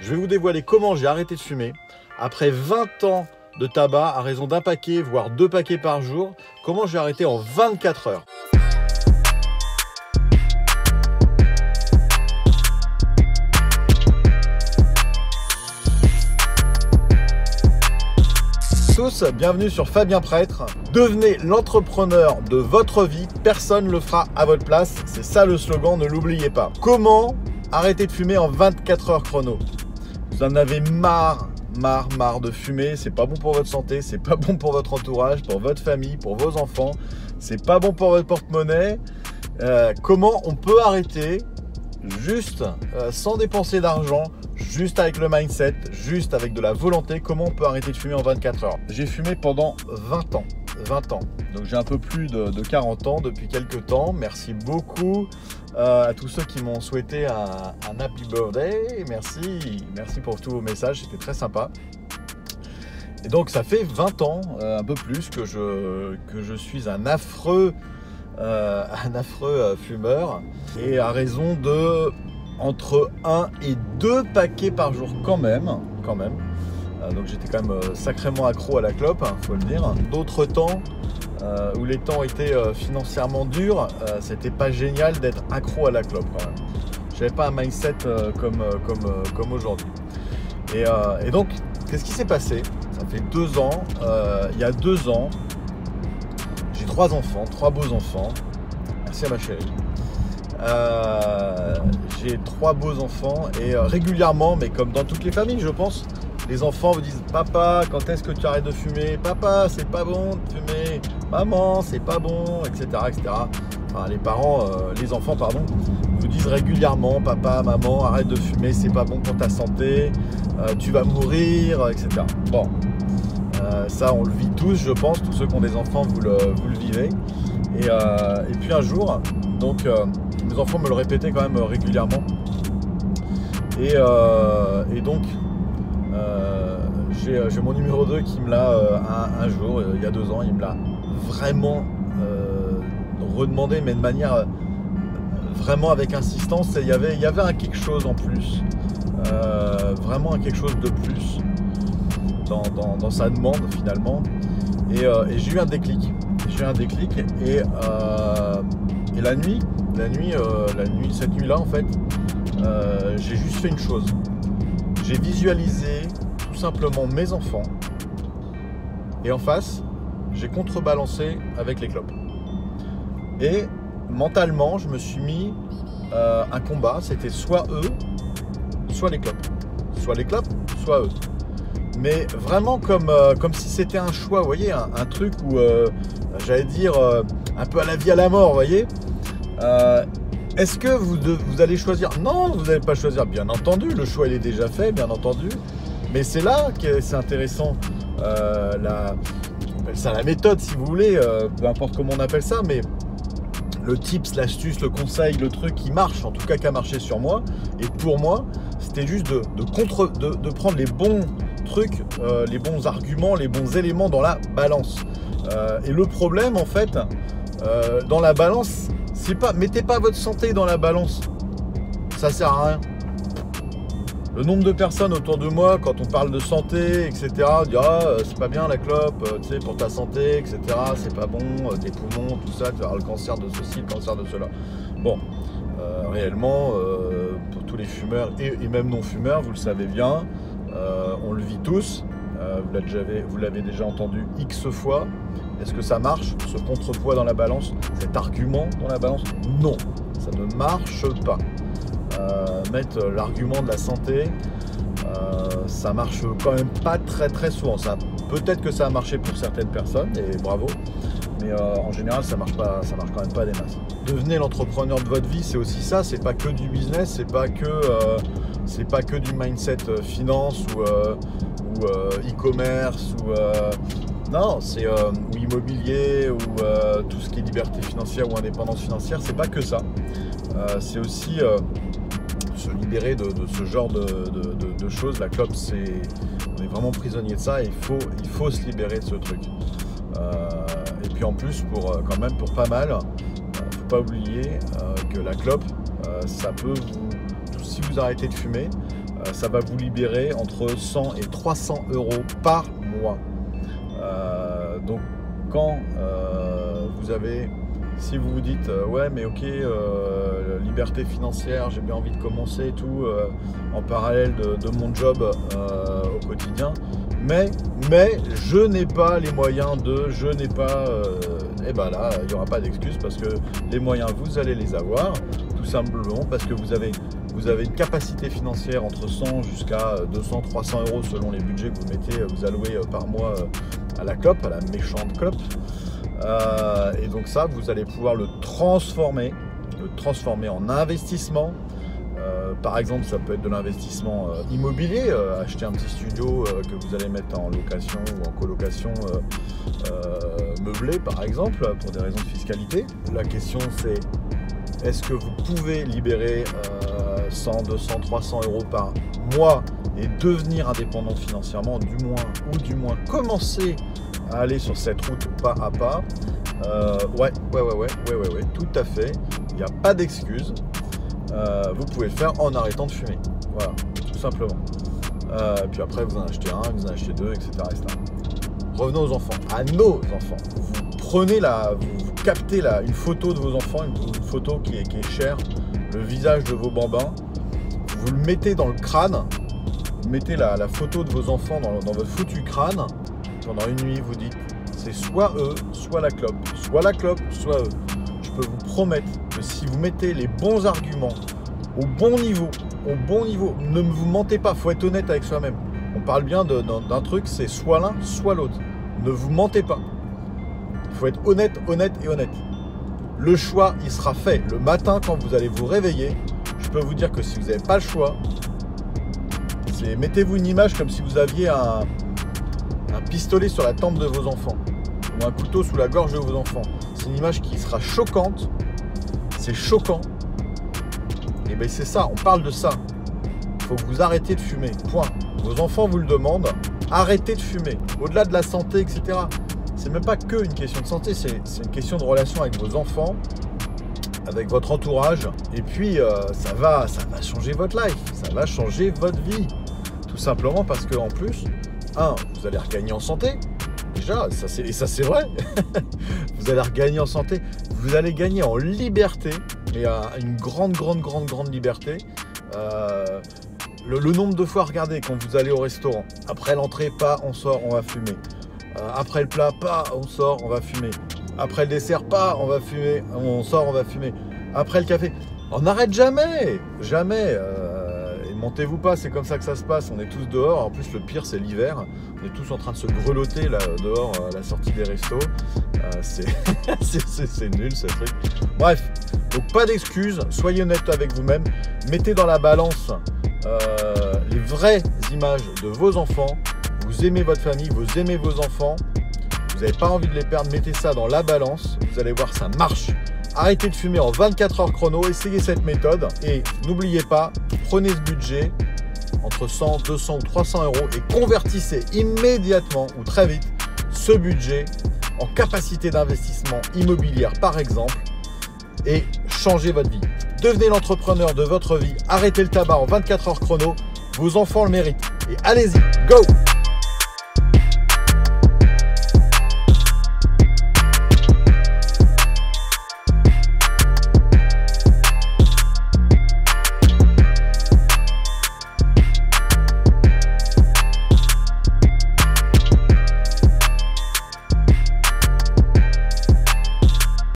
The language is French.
Je vais vous dévoiler comment j'ai arrêté de fumer. Après 20 ans de tabac, à raison d'un paquet, voire 2 paquets par jour, comment j'ai arrêté en 24 heures. Tous, bienvenue sur Fabien Prêtre. Devenez l'entrepreneur de votre vie, personne ne le fera à votre place. C'est ça le slogan, ne l'oubliez pas. Comment arrêter de fumer en 24 heures chrono? Vous en avez marre de fumer, c'est pas bon pour votre santé, c'est pas bon pour votre entourage, pour votre famille, pour vos enfants, c'est pas bon pour votre porte-monnaie. Comment on peut arrêter juste sans dépenser d'argent, juste avec le mindset, juste avec de la volonté? Comment on peut arrêter de fumer en 24 heures? J'ai fumé pendant 20 ans. Donc j'ai un peu plus de 40 ans depuis quelques temps. Merci beaucoup à tous ceux qui m'ont souhaité un happy birthday. Merci pour tous vos messages, c'était très sympa. Et donc ça fait 20 ans, un peu plus, que je suis un affreux fumeur. Et à raison de entre 1 et 2 paquets par jour quand même. Donc j'étais quand même sacrément accro à la clope, faut le dire. D'autres temps où les temps étaient financièrement durs, c'était pas génial d'être accro à la clope quand même. J'avais pas un mindset comme aujourd'hui. Et donc, qu'est-ce qui s'est passé? Ça fait 2 ans. Il y a 2 ans, j'ai 3 enfants, 3 beaux enfants. Merci à ma chérie. J'ai 3 beaux enfants et régulièrement, mais comme dans toutes les familles, je pense, les enfants vous disent: papa, quand est-ce que tu arrêtes de fumer? Papa, c'est pas bon de fumer. Maman, c'est pas bon, etc. Enfin, les enfants, vous disent régulièrement: papa, maman, arrête de fumer, c'est pas bon pour ta santé, tu vas mourir, etc. Bon, ça on le vit tous, je pense, tous ceux qui ont des enfants, vous le vivez. Et puis un jour, donc mes enfants me le répétaient quand même régulièrement. Et donc j'ai mon numéro 2 qui me l'a un jour, il y a 2 ans, il me l'a vraiment redemandé, mais de manière vraiment avec insistance. Il y avait quelque chose en plus, vraiment quelque chose de plus dans sa demande finalement. Et j'ai eu un déclic. Et la nuit, cette nuit-là en fait, j'ai juste fait une chose. J'ai visualisé tout simplement mes enfants, et en face, j'ai contrebalancé avec les clopes. Et mentalement, je me suis mis un combat. C'était soit eux, soit les clopes. Soit les clopes, soit eux. Mais vraiment comme si c'était un choix, vous voyez, un truc où, j'allais dire, un peu à la vie à la mort, vous voyez. Est-ce que vous allez choisir? Non, vous n'allez pas choisir, bien entendu, le choix il est déjà fait, bien entendu. Mais c'est là que c'est intéressant, on appelle ça la méthode si vous voulez, peu importe comment on appelle ça, mais le tips, l'astuce, le conseil, le truc qui marche, en tout cas qui a marché sur moi, et pour moi, c'était juste de prendre les bons trucs, les bons arguments, les bons éléments dans la balance. Et le problème en fait, dans la balance, c'est pas, mettez pas votre santé dans la balance, ça sert à rien. Le nombre de personnes autour de moi, quand on parle de santé, etc., disent: ah, c'est pas bien la clope, tu sais, pour ta santé, etc., c'est pas bon, tes poumons, tout ça, tu vas avoir le cancer de ceci, le cancer de cela. Bon, réellement, pour tous les fumeurs et même non-fumeurs, vous le savez bien, on le vit tous, vous l'avez déjà entendu X fois. Est-ce que ça marche, ce contrepoids dans la balance, cet argument dans la balance? Non, ça ne marche pas. Mettre l'argument de la santé, ça marche quand même pas très souvent. Peut-être que ça a marché pour certaines personnes, et bravo, mais en général ça marche quand même pas des masses. Devenez l'entrepreneur de votre vie, c'est aussi ça. C'est pas que du business, c'est pas que du mindset finance ou e-commerce non, c'est ou immobilier, ou tout ce qui est liberté financière ou indépendance financière. C'est pas que ça, c'est aussi se libérer de ce genre de choses. La clope, on est vraiment prisonnier de ça, et il faut se libérer de ce truc. Et puis en plus, pour pas mal, faut pas oublier que la clope, ça peut si vous arrêtez de fumer, ça va vous libérer entre 100 et 300 euros par mois. Donc quand vous avez, si vous vous dites ouais mais ok, liberté financière, j'ai bien envie de commencer et tout en parallèle de mon job au quotidien, mais je n'ai pas les moyens je n'ai pas, et ben là il n'y aura pas d'excuse, parce que les moyens vous allez les avoir, tout simplement parce que vous avez une capacité financière entre 100 jusqu'à 200, 300 euros selon les budgets que vous mettez, vous allouez par mois à la clope, à la méchante clope. Et donc ça, vous allez pouvoir le transformer en investissement. Par exemple, ça peut être de l'investissement immobilier, acheter un petit studio que vous allez mettre en location ou en colocation meublé, par exemple, pour des raisons de fiscalité. La question c'est, est-ce que vous pouvez libérer 100, 200, 300 euros par mois et devenir indépendant financièrement, du moins commencer à aller sur cette route pas à pas? Ouais, tout à fait. Il n'y a pas d'excuse. Vous pouvez le faire en arrêtant de fumer. Voilà, tout simplement. Puis après, vous en achetez un, vous en achetez deux, etc. Revenons aux enfants, à nos enfants. Vous prenez vous captez une photo de vos enfants, une photo qui est chère, le visage de vos bambins. Vous le mettez dans le crâne. Vous mettez la photo de vos enfants dans votre foutu crâne. Pendant une nuit, vous dites, c'est soit eux, soit la clope, soit eux. Je peux vous promettre que si vous mettez les bons arguments au bon niveau, ne vous mentez pas, il faut être honnête avec soi-même. On parle bien d'un truc, c'est soit l'un, soit l'autre. Ne vous mentez pas. Il faut être honnête. Le choix, il sera fait. Le matin, quand vous allez vous réveiller, je peux vous dire que si vous n'avez pas le choix, mettez-vous une image comme si vous aviez un pistolet sur la tempe de vos enfants ou un couteau sous la gorge de vos enfants. C'est une image qui sera choquante. C'est choquant. Et bien c'est ça, on parle de ça. Il faut que vous arrêtiez de fumer. Point. Vos enfants vous le demandent. Arrêtez de fumer. Au-delà de la santé, etc. C'est même pas que une question de santé, c'est une question de relation avec vos enfants, avec votre entourage. Et puis ça va changer votre life. Ça va changer votre vie. Tout simplement parce que en plus, vous allez regagner en santé. Déjà, ça c'est vrai. Vous allez regagner en santé. Vous allez gagner en liberté, mais à une grande liberté. Le nombre de fois, regardez, quand vous allez au restaurant, après l'entrée, pas, on sort, on va fumer. Après le plat, pas, on sort, on va fumer. Après le dessert, pas, on va fumer. On sort, on va fumer. Après le café, on n'arrête jamais. Et montez-vous pas, c'est comme ça que ça se passe. On est tous dehors. En plus, le pire, c'est l'hiver. On est tous en train de se grelotter là, dehors à la sortie des restos. C'est nul ce truc. Bref, donc pas d'excuses. Soyez honnête avec vous-même. Mettez dans la balance les vraies images de vos enfants. Vous aimez votre famille, vous aimez vos enfants. Vous n'avez pas envie de les perdre. Mettez ça dans la balance. Vous allez voir, ça marche. Arrêtez de fumer en 24 heures chrono, essayez cette méthode et n'oubliez pas, prenez ce budget entre 100, 200 ou 300 euros et convertissez immédiatement ou très vite ce budget en capacité d'investissement immobilière par exemple et changez votre vie. Devenez l'entrepreneur de votre vie, arrêtez le tabac en 24 heures chrono, vos enfants le méritent et allez-y, go!